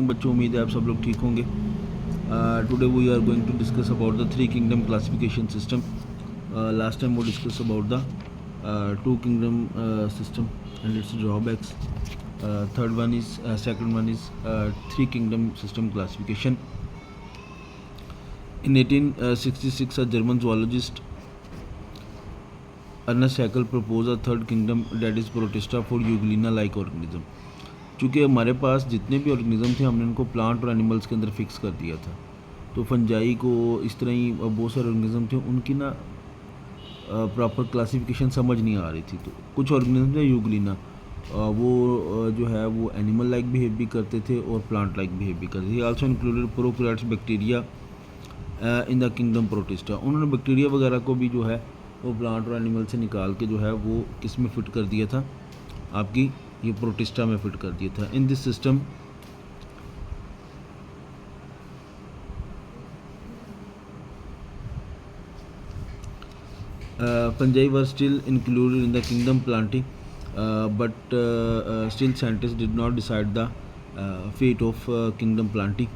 बच्चों, उम्मीद है आप सब लोग ठीक होंगे। Today we are going to discuss about the three kingdom classification system. Last time वो discuss about the two kingdom system and its drawbacks. Third one is second one is three kingdom system classification. In 1866, a German zoologist Ernest Haeckel proposed a third kingdom, that is Protista, for Euglena-like organism। चूँकि हमारे पास जितने भी organism थे हमने उनको plant और animals के अंदर फिक्स कर दिया था, तो फंजाई को इस तरह ही बहुत सारे ऑर्गेनिज्म थे, उनकी ना प्रॉपर क्लासिफिकेशन समझ नहीं आ रही थी। तो कुछ ऑर्गेनिज्म थे यूग्लिना, वो जो है वो एनिमल लाइक बिहेव भी करते थे और प्लांट लाइक बिहेव भी करते थे। Also included prokaryotes bacteria in the kingdom protista. उन्होंने बैक्टीरिया वगैरह को भी जो है वो प्लांट और एनिमल से निकाल के जो है वो किस में फ़िट कर दिया था, आपकी ये प्रोटिस्टा में फ़िट कर दिया था। In this system fungi were still included in the kingdom plantae, but still scientists did not decide the fate of kingdom plantae,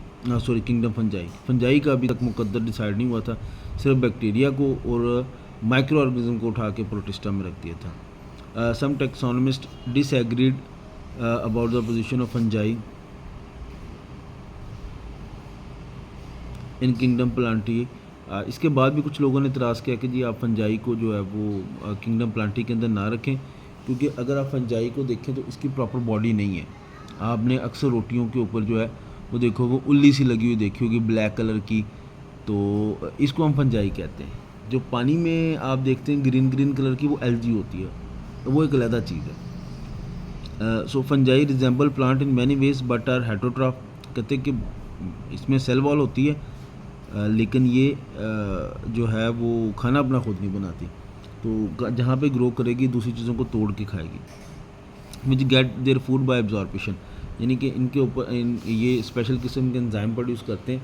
kingdom fungi। Fungi का अभी तक मुकद्दर डिसाइड नहीं हुआ था, सिर्फ बैक्टीरिया को और माइक्रो ऑर्गेनिज्म को उठा के प्रोटिस्टा में रख दिया था। Some taxonomist disagreed about the position of fungi in kingdom plantae. इसके बाद भी कुछ लोगों ने इतराज़ किया कि जी आप फंजाई को जो है वो किंगडम प्लांटी के अंदर ना रखें, क्योंकि अगर आप फंजाई को देखें तो इसकी प्रॉपर बॉडी नहीं है। आपने अक्सर रोटियों के ऊपर जो है वो देखो वो उल्ली सी लगी हुई देखी होगी ब्लैक कलर की, तो इसको हम फंजाई कहते हैं। जो पानी में आप देखते हैं ग्रीन ग्रीन कलर की वो एल्गी होती है, तो वो एक अलग चीज़ है। So fungi resemble plant in many ways but are heterotroph. कहते हैं कि इसमें सेल वॉल होती है, लेकिन ये जो है वो खाना अपना खुद नहीं बनाती, तो जहाँ पे ग्रो करेगी दूसरी चीज़ों को तोड़ के खाएगी। Which get their food by absorption, यानी कि इनके ऊपर ये स्पेशल किस्म के एंजाइम प्रोड्यूस करते हैं,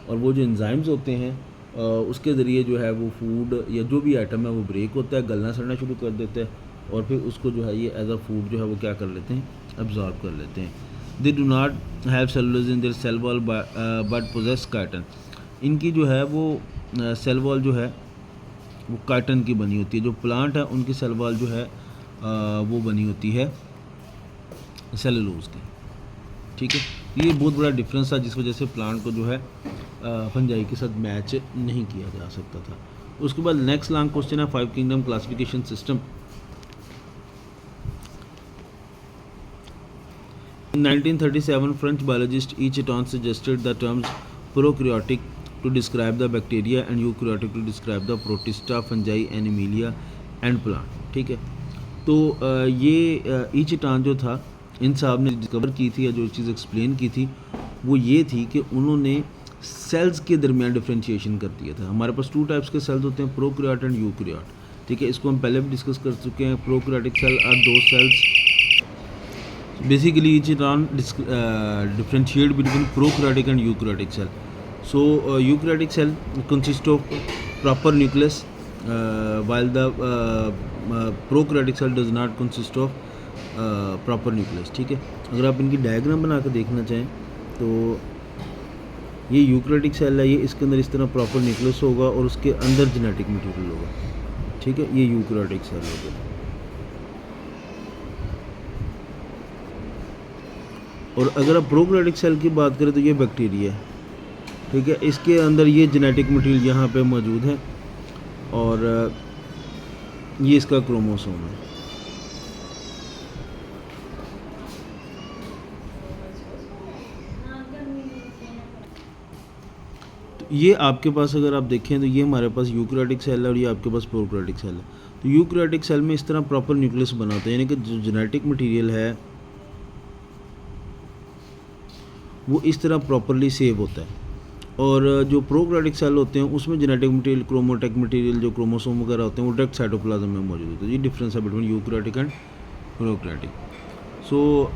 और वो जो एंजाइम्स होते हैं उसके ज़रिए जो है वो फूड या जो भी आइटम है वो ब्रेक होता है, गलना सड़ना शुरू कर देता है, और फिर उसको जो है ये एज अ फूड जो है वो क्या कर लेते हैं, एब्जॉर्ब कर लेते हैं। They do not have cellulose in their cell wall but possess chitin. इनकी जो है वो सेल वॉल जो है वो काइटिन की बनी होती है। जो प्लांट है उनकी सेल वॉल जो है वो बनी होती है सेलुलोज की। ठीक है, ये बहुत बड़ा डिफरेंस था जिस वजह से प्लांट को जो है फंजाई के साथ मैच नहीं किया जा सकता था। उसके बाद नेक्स्ट लॉन्ग क्वेश्चन है five kingdom classification system. In 1937, French biologist E. Cheton suggested the terms prokaryotic to describe the bacteria and eukaryotic to describe the protista, fungi, animalia and plant। ठीक है, तो ये ई चिटान जो था, इन साहब ने डिस्कवर की थी या जो चीज़ एक्सप्लेन की थी वो ये थी कि उन्होंने सेल्स के दरमियान डिफ्रेंशिएशन कर दिया था। हमारे पास टू टाइप्स के सेल्स होते हैं, प्रोकैरियोट एंड यूकैरियोट। ठीक है, इसको हम पहले भी डिस्कस कर चुके हैं। प्रोकैरियोटिक सेल आर दो sales basically each iron differentiate between prokaryotic and eukaryotic cell। So eukaryotic cell consists of proper nucleus, while the prokaryotic cell does not consist of proper nucleus। ठीक है, अगर आप इनकी diagram बना कर देखना चाहें तो ये यूकैरियोटिक सेल है, ये इसके अंदर इस तरह प्रॉपर न्यूक्लियस होगा और उसके अंदर जेनेटिक मटेरियल होगा। ठीक है, ये यूकैरियोटिक सेल होगा। और अगर आप प्रोकैरियोटिक सेल की बात करें तो ये बैक्टीरिया है। ठीक है, इसके अंदर ये जेनेटिक मटेरियल यहाँ पे मौजूद है और ये इसका क्रोमोसोम है। तो ये आपके पास अगर आप देखें तो ये हमारे पास यूकैरियोटिक सेल है और ये आपके पास प्रोकैरियोटिक सेल है। तो यूकैरियोटिक सेल में इस तरह प्रॉपर न्यूक्लियस बना होता है, यानी कि जो जेनेटिक मटेरियल है वो इस तरह प्रॉपरली सेव होता है, और जो प्रोकैरियोटिक सेल होते हैं उसमें जेनेटिक मटेरियल, क्रोमोटेक मटेरियल, जो क्रोमोसोम वगैरह होते हैं वो डायरेक्ट साइटोप्लाज्म में मौजूद होते हैं। ये डिफरेंस है between eukaryotic and prokaryotic. So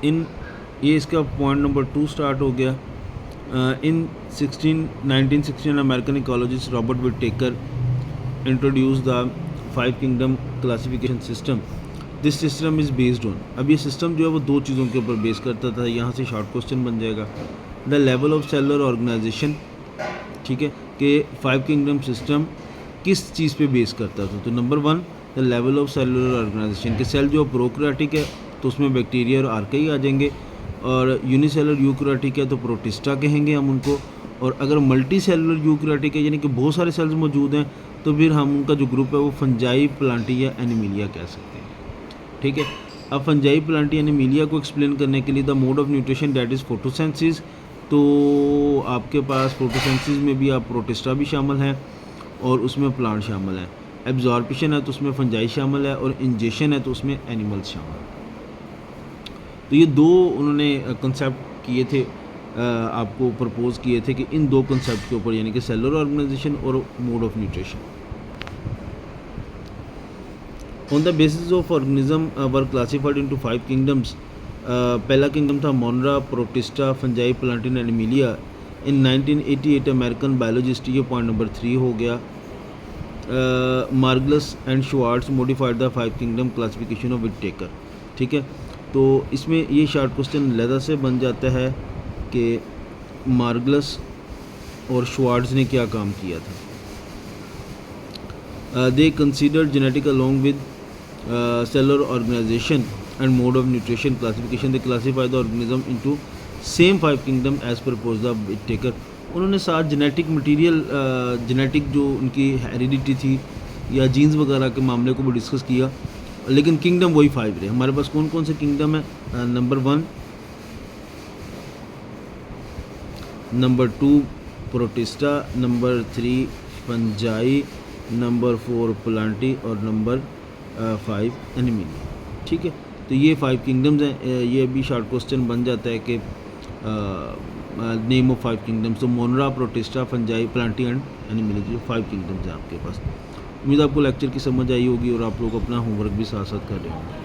in ये इसका पॉइंट नंबर 2 स्टार्ट हो गया। In 1916 American ecologist Robert Whittaker introduce the 5 kingdom classification system. This system is based on. अब ये सिस्टम जो है वो दो चीज़ों के ऊपर बेस करता था, यहाँ से शॉर्ट क्वेश्चन बन जाएगा। The level of cellular organisation, ठीक है, कि 5 किंगडम सिस्टम किस चीज़ पे बेस करता था। तो number 1 the level of cellular organisation, के सेल जो प्रोकैरियोटिक है तो उसमें बैक्टीरिया और आर्किया आ जाएंगे, और यूनिसेलुलर यूकैरियोटिक है तो प्रोटिस्टा कहेंगे हम उनको, और अगर मल्टी सेलुलर यूकैरियोटिक है यानी कि बहुत सारे सेल्स मौजूद हैं तो फिर हम उनका जो ग्रुप है वो फंजाई, प्लांटी या एनिमिलिया कह सकते हैं, ठीक है। अब फंजाई, प्लांटी, एनिमिलिया को एक्सप्लेन करने के लिए the mode of nutrition that is photosynthesis, तो आपके पास फोटोसिंथेसिस में भी आप प्रोटिस्टा भी शामिल हैं और उसमें प्लांट शामिल हैं। एब्जॉर्प्शन है तो उसमें फंजाई शामिल है, और इंजेक्शन है तो उसमें एनिमल्स शामिल हैं। तो ये दो उन्होंने कंसेप्ट किए थे, आपको प्रपोज किए थे कि इन दो कंसेप्ट के ऊपर, यानी कि सेलुलर ऑर्गेनाइजेशन और mode of nutrition. On the basis of organism were classified into 5 kingdoms. पहला किंगडम था monera, protista, fungi, plantae, animalia. In 1988 American biologist, ये पॉइंट नंबर 3 हो गया, Margulis and Schwartz modified the 5 kingdom classification of Whittaker, ठीक है। तो इसमें ये शॉर्ट क्वेश्चन अलहदा से बन जाता है कि मार्गलस और श्वार्ट्ज ने क्या काम किया था। They considered genetic along with cellular organisation and mode of nutrition classification, they classify the organism into same 5 kingdom as propose the Whittaker. उन्होंने साथ जेनेटिक मटेरियल, जेनेटिक जो उनकी हेरिडिटी थी या जीन्स वगैरह के मामले को भी डिस्कस किया, लेकिन किंगडम वही 5 रहे। हमारे पास कौन कौन से किंगडम है? Number 1, number 2 protista, number 3 fungi, number 4 Plantae और नंबर 5 एनिमिलिया, ठीक है। तो ये 5 किंगडम्स हैं। ये भी शॉर्ट क्वेश्चन बन जाता है कि नेम ऑफ 5 किंगडम्स, तो मोनरा, protista, fungi, Plantae and Animalia, जो 5 किंगडम्स हैं आपके पास। उम्मीद आपको लेक्चर की समझ आई होगी और आप लोग अपना होमवर्क भी साथ साथ कर रहे होंगे।